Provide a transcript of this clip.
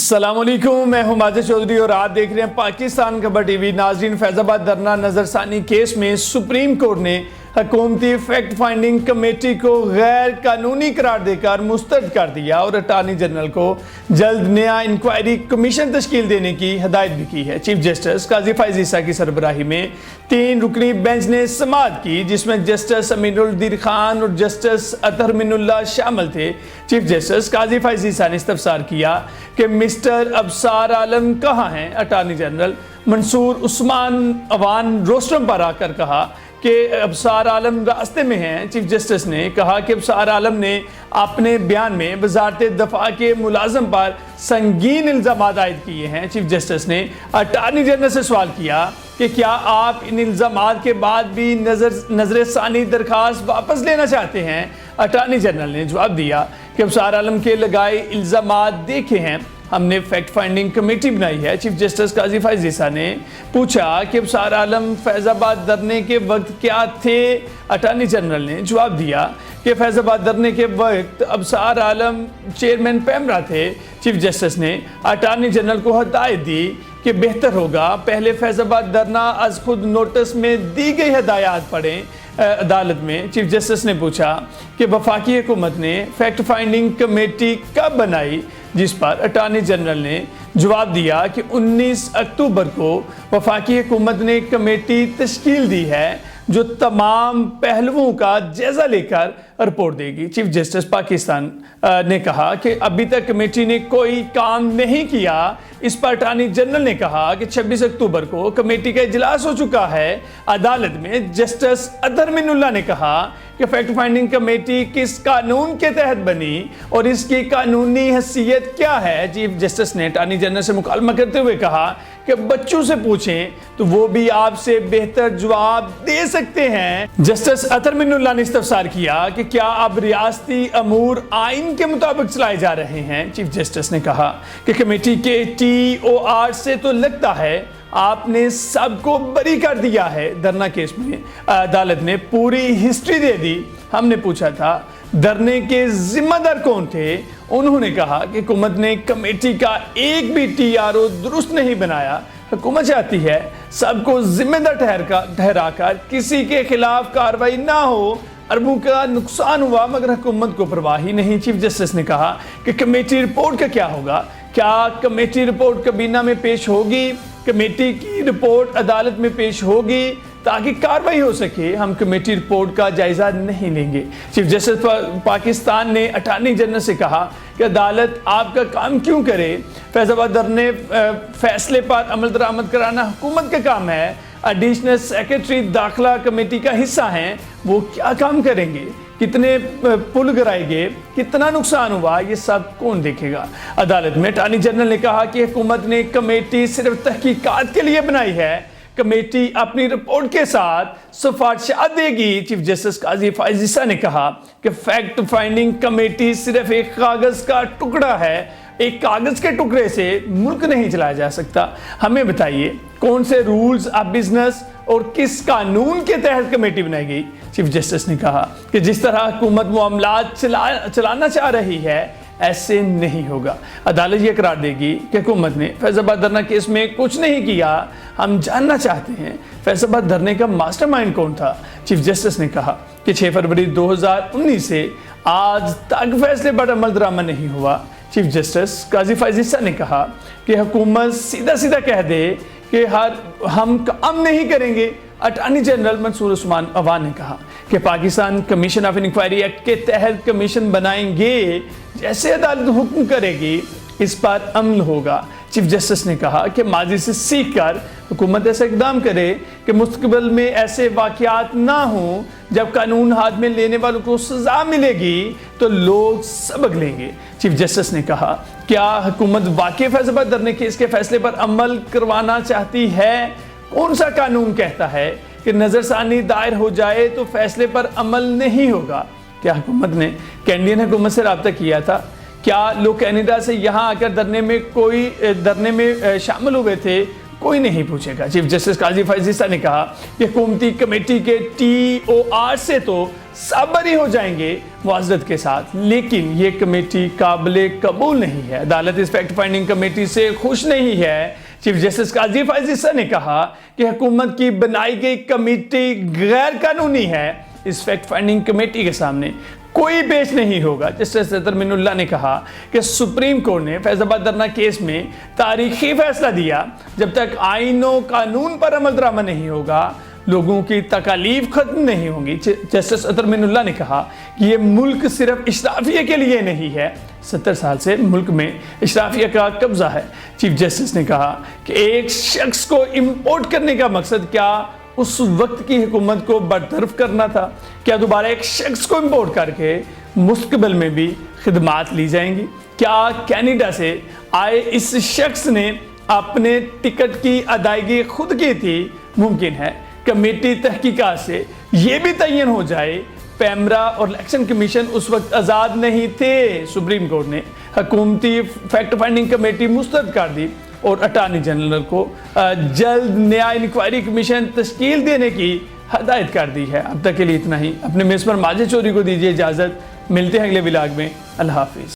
अस्सलामुअलैकुम, मैं हूं माजिद चौधरी और आप देख रहे हैं पाकिस्तान खबर टीवी। नाजरीन, फैजाबाद धरना नजरसानी केस में सुप्रीम कोर्ट ने हुकूमती फैक्ट फाइंडिंग कमेटी को गैर कानूनी करार देकर मुस्तरद कर दिया और अटॉर्नी जनरल को जल्द नया इंक्वायरी कमीशन तश्कील देने की हिदायत भी की है। चीफ जस्टिस काजी फैज़ ईसा की सरबराही में 3 रुकनी बेंच ने समाअत की, जिसमें जस्टिस अमीनुल दीर खान और जस्टिस अतहर मिनुल्लाह शामिल थे। चीफ जस्टिस काजी फैज़ ईसा ने इस्तफसार किया कि मिस्टर अबसार आलम कहाँ हैं। Attorney general Mansoor Usman Awan rostrum पर आकर कहा कि अबसार आलम रास्ते में हैं। चीफ जस्टिस ने कहा कि अबसार आलम ने अपने बयान में वजारत दफा के मुलाजम पर संगीन इल्ज़ाम आयद किए हैं। चीफ जस्टिस ने अटॉर्नी जनरल से सवाल किया कि क्या आप इन इल्ज़ामात के बाद भी नजरसानी दरखास्त वापस लेना चाहते हैं। अटॉर्नी जनरल ने जवाब दिया कि अबसार आलम के लगाए इल्ज़ामात देखे हैं, हमने फैक्ट फाइंडिंग कमेटी बनाई है। चीफ जस्टिस काजी फैज़ ईसा ने पूछा कि अबसार आलम फैज़ाबाद धरने के वक्त क्या थे। अटॉर्नी जनरल ने जवाब दिया कि फैज़ाबाद धरने के वक्त अबसार आलम चेयरमैन पैमरा थे। चीफ जस्टिस ने अटॉर्नी जनरल को हिदायत दी कि बेहतर होगा पहले फैज़ाबाद धरना अज खुद नोटिस में दी गई हिदायत पढ़ें। अदालत में चीफ जस्टिस ने पूछा कि वफाकी हुकूमत ने फैक्ट फाइंडिंग कमेटी कब बनाई, जिस पर अटॉर्नी जनरल ने जवाब दिया कि 19 अक्टूबर को वफाकी हुकूमत ने कमेटी तश्कील दी है जो तमाम पहलुओं का जायजा लेकर रिपोर्ट देगी। चीफ जस्टिस पाकिस्तान ने कहा कि अभी तक कमेटी ने कोई काम नहीं किया। इस पर अटॉर्नी जनरल ने कहा कि 26 अक्टूबर को कमेटी का इजलास हो चुका है। अदालत में जस्टिस अतहर मिनुल्लाह ने कहा कि फैक्ट फाइंडिंग कमेटी किस कानून के तहत बनी और इसकी कानूनी हैसियत क्या है। चीफ जस्टिस ने अटॉर्नी जनरल से मुकालमा करते हुए कहा कि बच्चों से पूछें तो वो भी आपसे बेहतर जवाब दे सकते हैं। जस्टिस अतहर मिनुल्लाह ने इस्तफसार किया कि क्या अब रियासती अमूर आइन के मुताबिक चलाए जा रहे हैं। चीफ जस्टिस ने कहा कि कमेटी के TOR से तो लगता है आपने सबको बरी कर दिया है। धरना केस में अदालत ने पूरी हिस्ट्री दे दी। हमने पूछा था धरने के जिम्मेदार कौन थे, उन्होंने कहा कि हुकूमत ने कमेटी का एक भी TRO दुरुस्त नहीं बनाया। हुकूमत चाहती है सबको जिम्मेदार ठहराकर किसी के खिलाफ कार्रवाई ना हो। अरबों का नुकसान हुआ मगर हुकूमत को परवाह ही नहीं। चीफ जस्टिस ने कहा कि कमेटी रिपोर्ट का क्या होगा, क्या कमेटी रिपोर्ट कबीना में पेश होगी, कमेटी की रिपोर्ट अदालत में पेश होगी ताकि कार्रवाई हो सके। हम कमेटी रिपोर्ट का जायजा नहीं लेंगे। चीफ जस्टिस पाकिस्तान ने अटॉर्नी जनरल से कहा कि अदालत आपका काम क्यों करे। फैज़ाबाद धरने फैसले पर अमल दरामद कराना हुकूमत का काम है। एडिशनल सेक्रेटरी दाखिला कमेटी का हिस्सा हैं, वो क्या काम करेंगे, कितने पुल गिराएंगे, कितना नुकसान हुआ, ये सब कौन देखेगा। अदालत में अटॉर्नी जनरल ने कहा कि हुकूमत ने कमेटी सिर्फ तहकीकात के लिए बनाई है, कमेटी अपनी रिपोर्ट के साथ सिफारिशात देगी। चीफ जस्टिस काजी फैज़ ईसा ने कहा कि फैक्ट फाइंडिंग कमेटी सिर्फ एक कागज का टुकड़ा है, एक कागज के टुकड़े से मुल्क नहीं चलाया जा सकता। हमें बताइए कौन से रूल्स ऑफ बिजनेस और किस कानून के तहत कमेटी बनाई गई। चीफ जस्टिस ने कहा कि जिस तरह हुकूमत मामलात चलाना चाह रही है ऐसे नहीं होगा। अदालत ये करार देगी कि हुकूमत ने फैज़ाबाद धरना केस में कुछ नहीं किया। हम जानना चाहते हैं फैज़ाबाद धरने का मास्टरमाइंड कौन था। चीफ जस्टिस ने कहा कि 6 फरवरी 2019 से आज तक फैसले पर अमल दरामद नहीं हुआ। चीफ जस्टिस काजी फैज़ ईसा ने कहा कि हुकूमत सीधा सीधा कह दे कि हम काम नहीं करेंगे। अटॉर्नी जनरल मंसूर उस्मान अवान ने कहा कि Pakistan commission of inquiry act के तहत कमीशन बनाएंगे, जैसे अदालत हुक्म करेगी इस पर अमल होगा। चीफ जस्टिस ने कहा कि माजी से सीख कर हुकूमत ऐसा इकदाम करे कि मुस्तकबिल में ऐसे वाक़यात ना हों। जब कानून हाथ में लेने वालों को सजा मिलेगी तो लोग सबक लेंगे। चीफ जस्टिस ने कहा क्या हुकूमत वाकई फैज़ाबाद धरने केस के फैसले पर अमल करवाना चाहती है। कौन सा कानून कहता है कि नजरसानी दायर हो जाए तो फैसले पर अमल नहीं होगा। क्या हुकूमत ने कैनेडियन हुकूमत से रब्ता किया था। क्या लोग कनाडा से यहाँ आकर धरने में शामिल हुए थे। कोई नहीं पूछेगा। चीफ जस्टिस काजी फैज ईसा ने कहा कि हुकूमती कमेटी के TOR से तो सब बरी हो जाएंगे मुआज़रत के साथ, लेकिन ये कमेटी काबिल कबूल नहीं है। अदालत इस फैक्ट फाइंडिंग कमेटी से खुश नहीं है। चीफ जस्टिस काजी फैज ईसा ने कहा कि हुकूमत की बनाई गई कमेटी गैर कानूनी है। इस फैक्ट फाइंडिंग कमेटी के सामने कोई पेश नहीं होगा। जस्टिस अतर मिनुल्लाह ने कहा कि सुप्रीम कोर्ट ने फैजाबाद धरना केस में तारीखी फैसला दिया। जब तक आईन और कानून पर अमल दरामद नहीं होगा, लोगों की तकालीफ खत्म नहीं होंगी। जस्टिस अतर मिनुल्लाह ने कहा कि ये मुल्क सिर्फ इशराफिया के लिए नहीं है, 70 साल से मुल्क में इशराफिया का कब्जा है। चीफ जस्टिस ने कहा कि एक शख्स को इम्पोर्ट करने का मकसद क्या उस वक्त की हुकूमत को बरतरफ करना था? क्या दोबारा एक शख्स को इम्पोर्ट करके मुस्तकबिल में भी खिदमात ली जाएंगी? क्या कनाडा से आए इस शख्स ने अपने टिकट की अदायगी खुद की थी? मुमकिन है कमेटी तहकीकात से ये भी तयन हो जाए पैमरा और इलेक्शन कमीशन उस वक्त आज़ाद नहीं थे। सुप्रीम कोर्ट ने हुकूमती फैक्ट फाइंडिंग कमेटी मुस्तरद कर दी और अटॉर्नी जनरल को जल्द न्याय इंक्वायरी कमीशन तश्कील देने की हदायत कर दी है। अब तक के लिए इतना ही। अपने मेज़बान माजिद चौधरी को दीजिए इजाज़त। मिलते हैं अगले व्लॉग में। अल्लाह हाफिज़।